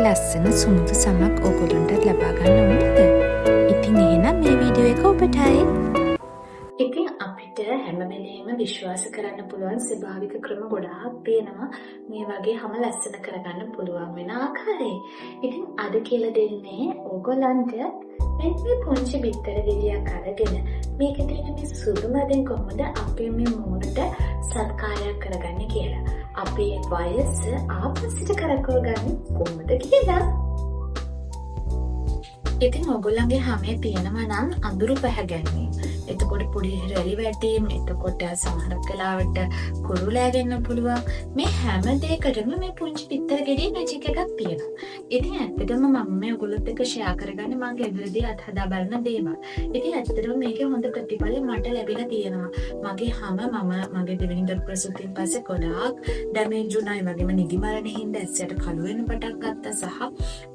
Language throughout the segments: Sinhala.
ලස්සන සුමුදු සමක් ඔයගොල්ලන්ටත් ලබා ගන්න ඕනේද? ඉතින් එහෙනම් මේ වීඩියෝ එක ඔබටයි. ඉතින් අපිට හැම වෙලේම විශ්වාස කරන්න පුළුවන් ස්වභාවික ක්‍රම ගොඩාක් තියෙනවා මේ වගේ හැම ලස්සන කරගන්න පුළුවන් වෙන ආකාරය. ඉතින් අද කියලා දෙන්නේ ඕගොල්ලන්ට මේ පුංචි බිත්තර ගෙඩියක් අරගෙන මේකේ තියෙන මේ සුදු මදෙන් කොහොමද අපි මේ මූණට සත්කාරයක් කරගන්නේ කියලා. අපේ වයස ආපස්සට කරකවගන්නේ කොහොමද කියලා. ඉතින් ඔයගොල්ලන්ගේ හැමේ තියෙනවා නම් අඳුරු පැහැගැන්වීම. එතකොට පොඩි රැලි වැටීම්, එතකොට සමහරක් වෙලාවට කුරුලෑ වෙන්න පුළුවන්. මේ හැම දෙයකටම මේ පුංචි පිත්තර ගෙඩියේ මැජික් එකක් තියෙනවා. ඉතින් ඇත්තටම මම මේ ඔයගොල්ලොත් එක්ක ෂෙයා කරගන්නේ මම ගෙදරදී අත්හදා බලන දේවල්. ඉතින් ඇත්තටම මේකේ හොඳ ප්‍රතිඵල මට ලැබිලා තියෙනවා. මගේ හැම මගේ දෙවෙනි දරු ප්‍රසූතියෙන් පස්සේ ගොඩාක් ඩැමේජ් වුණා. ඒ වගේම නිදිමරණේ හින්දා ඇස්සට කළු වෙන පටන් ගත්තා සහ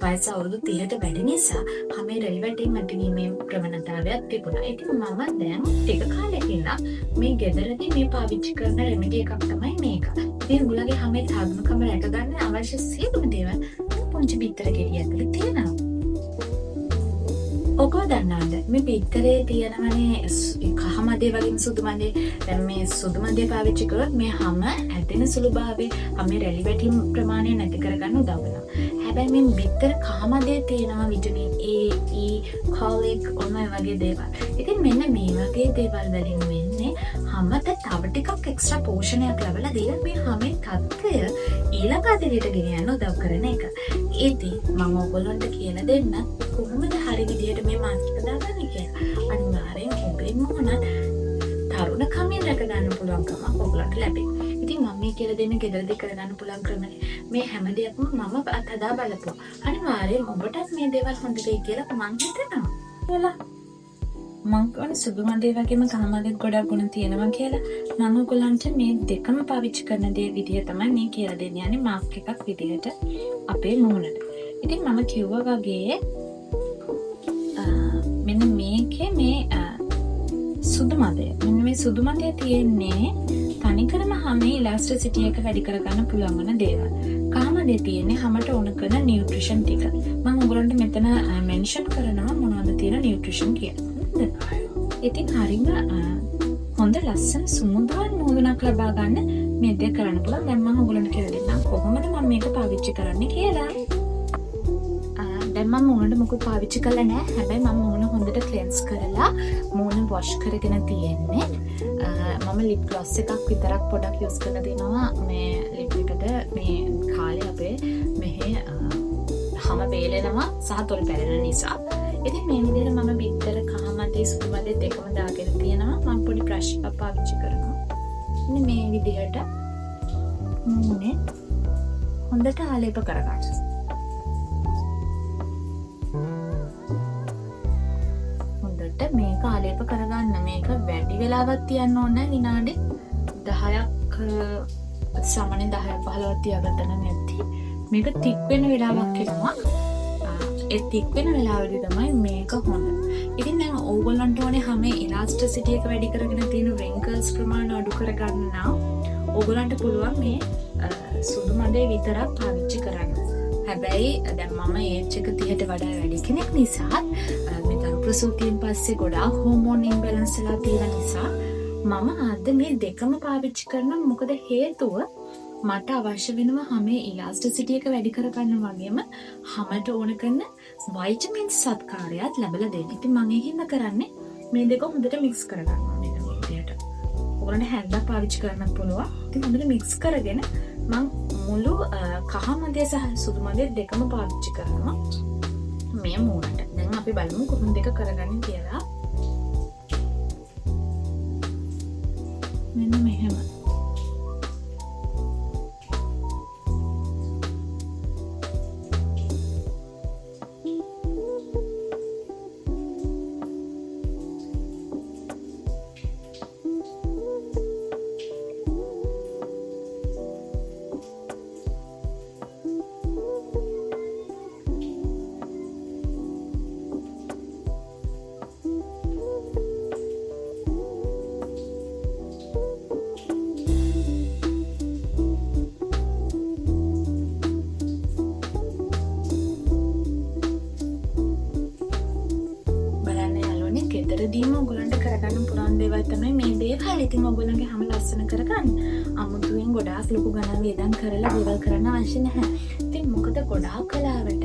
වයස අවුරුදු 30ට වැඩි නිසා හැමේ රැලි වැටීම් ඇතිවීමේ ප්‍රවණතාවයක් තිබුණා. ඉතින් මම දැන් ටික කාලෙකින් මේ ගෙදරදී මේ පාවිච්චි කරන රෙමඩි එකක් තමයි මේක. ඉතින් උගලගේ හැමේ තරුණකම රැකගන්න අවශ්‍ය සියලුම දේවල් පුංචි බිත්තර ගෙඩිය ඇතුලේ තියෙනවා. ඔයගොල්ලෝ දන්නවද මේ බිත්තරේ තියෙනවනේ කහ මදේ වගේම සුදු මදේ. දැන් මේ සුදු මදේ පාවිච්චි කරොත් මේ හැම ඇදෙන සුළුභාවයේ හැමේ රැලි වැටීම් ප්‍රමාණය නැති කරගන්න උදව් වෙනවා. හැබැයි මේ බිත්තර කහ මදේ තියෙනවා විටමින් A, E, කොලික් ඔන්න ඔය වගේ දේවල්. ඉතින් මෙන්න මේ වගේ දේවල් වලින් වෙන්නේ හැමත තව ටිකක් එක්ස්ට්‍රා පෝෂණයක් ලැබලා දීලා මේ හැමේ තත්ත්වය ඊළඟ අදිරියට ගෙනියන්න උදව් කරන එක. ඉතින් මම ඔයගොල්ලන්ට කියලා දෙන්න කොහොමද හරි විදියට මේ මාස්ක් දාගන්නේ කියලා. අනිවාර්යෙන් ඔබේ මොනත් තරුණ කමින් රැක ගන්න පුළුවන්කම ඔයගොල්ලන්ට ලැබේ. ඉතින් මම මේ කියලා දෙන්න ගෙදරදී කරගන්න පුළුවන් ක්‍රමනේ මේ හැම දෙයක්ම මම අත්හදා බලපුවා. අනිවාර්යෙන් ඔබටත් මේ දේවල් හොඳ වෙයි කියලා මම හිතනවා. කියලා මං කන සුදු මදේ වගේම කහ මදේත් ගොඩක් ගුණ තියෙනවා කියලා මම ඔයගොල්ලන්ට මේ දෙකම පාවිච්චි කරන දේ විදිය තමයි මේ කියලා දෙන්නේ. යන්නේ මාස්ක් එකක් විදියට අපේ මූණට. ඉතින් මම කිව්වා වගේ මෙන්න මේකේ මේ සුදු මදේ. මෙන්න මේ සුදු මදේ තියෙන්නේ තනිකරම හැමේ ඉලාස්ටිසිටි එක වැඩි කරගන්න පුළුවන් වෙන දේවල්. කහ මදේ තියෙන්නේ හැමට ඕන කරන නියුට්‍රිෂන් ටික. මම ඔයගොල්ලන්ට මෙතන මෙන්ෂන් කරනවා මොනවද තියෙන නියුට්‍රිෂන් කියලා. ඉතින් හරිම හොඳ ලස්සන සුමුදුවන් මූණක් ලබා ගන්න මේ දේ කරන්න පුළුවන්. දැන් මම ඔයගොල්ලන්ට කියලා දෙන්නම් කොහොමද මම මේක පාවිච්චි කරන්නේ කියලා. දැන් මම මූණට මොකද පාවිච්චි කරලා නැහැ. හැබැයි මම මූණ හොඳට ක්ලෙන්ස් කරලා මූණ වොෂ් කරගෙන තියෙන්නේ. මම ලිප් ග්ලොස් එකක් විතරක් පොඩක් යූස් කරලා දෙනවා මේ ලිප් එකට. මේ කාලේ අපේ මෙහි හැම වේලෙනවා සහ තොල් පැලෙන නිසා. ඉතින් මේ විදිහට මම බිත්තර කහ මදේ සුදු මදේ දෙකම දාගෙන තියෙනවා. මම පොඩි බ්‍රෂ් එකක් පාවිච්චි කරනවා. ඉතින් මේ විදිහට මූණේ හොඳට ආලේප කරගන්න. හොඳට මේක ආලේප කරගන්න. මේක වැඩි වෙලාවක් තියන්න ඕන නැහැ. විනාඩි 10ක් සාමාන්‍ය 10ක් 15ක් තියාගත්තා නම් ඇති. මේක තික් වෙන වෙලාවක් එනවා. ඒ තික් වෙන වෙලාවෙදි තමයි මේක හොඳ. ඉතින් දැන් ඕගොල්ලන්ට ඕනේ හැමේ ඉලාස්ටිසිටි එක වැඩි කරගෙන තියෙන රින්කල්ස් ප්‍රමාණය අඩු කරගන්න නම් ඕගොල්ලන්ට පුළුවන් මේ සුදු මදේ විතරක් පාවිච්චි කරන්න. හැබැයි දැන් මම ඒජ් එක 30ට වඩා වැඩි කෙනෙක් නිසා මේ දරු ප්‍රසූතියෙන් පස්සේ ගොඩාක් හෝමෝන් ඉම්බැලන්ස් වෙලා තියෙන නිසා මම අද මේ දෙකම පාවිච්චි කරනවා. මොකද හේතුව මට අවශ්‍ය වෙනවා හැමේ ඉලාස්ටිසිටි එක වැඩි කරගන්න වගේම හැමට ඕන කරන වයිටමින් සත්කාරයක් ලැබලා දෙන්න. ඉතින් මම ඒකින්ද කරන්නේ මේ දෙක හොඳට මික්ස් කරගන්නවා මේ විදියට. ඔයගොල්ලන්ට හැන්දක් පාවිච්චි කරන්න පුළුවන්. ඉතින් හොඳට මික්ස් කරගෙන මම මුළු කහ මදේ සහ සුදු මදේ දෙකම පාවිච්චි කරනවා මේ මූණට. දැන් අපි බලමු කොහොමද දෙක කරගන්නේ කියලා. මෙන්න මෙහෙම. නිවැරදිවම ඔයගොල්ලන්ට කරගන්න පුළුවන් දේවල් තමයි මේ දේවල්. ඉතින් ඔයගොල්ලන්ගේ හැම ලස්සන කරගන්න. අමුතුවෙන් ගොඩාක් ලොකු ගණන් වියදම් කරලා දේවල් කරන්න අවශ්‍ය නැහැ. ඉතින් මොකද ගොඩාක් කලාවට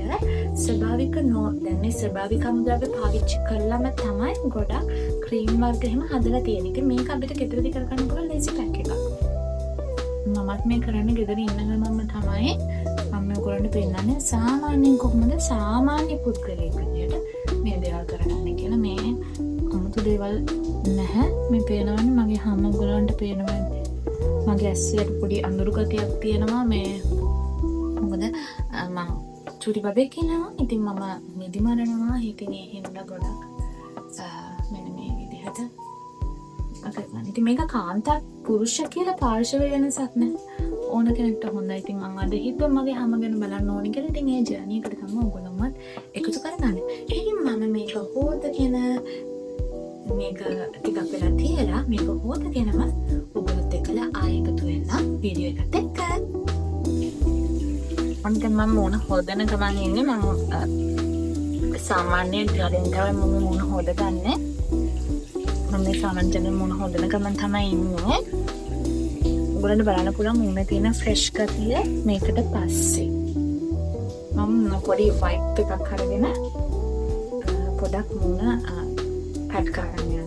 ස්වභාවික දැන් මේ ස්වභාවික අමුද්‍රව්‍ය පාවිච්චි කරලම තමයි ගොඩාක් ක්‍රීම් වර්ග එහෙම හදලා තියෙන්නේ. ඉතින් මේක අපිට ගෙදරදී කරගන්න පුළුවන් ලේසි පැක් එකක්. මමත් මේ කරන්නේ ගෙදර ඉන්න ගමන්ම තමයි මම ඔයගොල්ලන්ට පෙන්නන්නේ සාමාන්‍යයෙන් කොහොමද සාමාන්‍ය පුද්ගලයෙක් විදියට මේ දේවල් කරගන්නේ කියලා. මේ අමුතු දේවල් නැහැ. මේ පේනවනේ මගේ හැම ඔයගොල්ලන්ට පේනවා. මගේ ඇස්සියට පොඩි අඳුරු ගතියක් තියෙනවා. මේ මොකද මම චුටි බබෙක් ඉන්නවා. ඉතින් මම නිදි මරනවා. ඉතින් ඒ හින්දා ගොඩක් මෙන්න මේ විදිහට අකරනවා. ඉතින් මේක කාන්තා පුරුෂ කියලා පාර්ශව වෙනසක් නැහැ. ඕන කෙනෙක්ට හොඳයි. ඉතින් මම අද හිතුවා මගේ හැම ගැන බලන්න ඕනි කියලා. ඉතින් ඒ ජර්නි එකට තමයි ඔයගොල්ලෝමත් එකතු කරගන්න. ඉතින් මම මේක හොදගෙන මේක ටිකක් වෙලා තියලා මේක හොදගෙනම ඔයගොල්ලොත් එක්කලා ආයෙ එකතු වෙන්න වීඩියෝ එකත් එක්ක. අන්තිම මම මොන හොදන ගමන් ඉන්නේ. මම සාමාන්‍ය ජලෙන් තමයි මොන හොදගන්නේ. මම සාමාන්‍ය ජලෙන් මොන හොදන ගමන් තමයි ඉන්නේ. ඔයගොල්ලන්ට බලන්න පුළුවන් මුන්නේ තියෙන ෆ්‍රෙෂ් ගතිය මේකට පස්සේ. මම පොඩි වයිප් එකක් අරගෙන පොඩක් මුණ පැඩ් කරගෙන යනවා.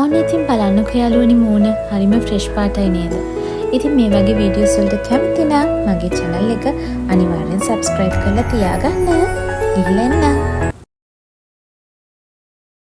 ඔන්න ඉතින් බලන්නකෝ යාළුවනි මූණ හරිම ෆ්‍රෙෂ් පාටයි නේද? ඉතින් මේ වගේ වීඩියෝස් වලට කැමති නම් මගේ channel එක අනිවාර්යෙන් subscribe කරලා තියාගන්න. ඉල්ලන්න.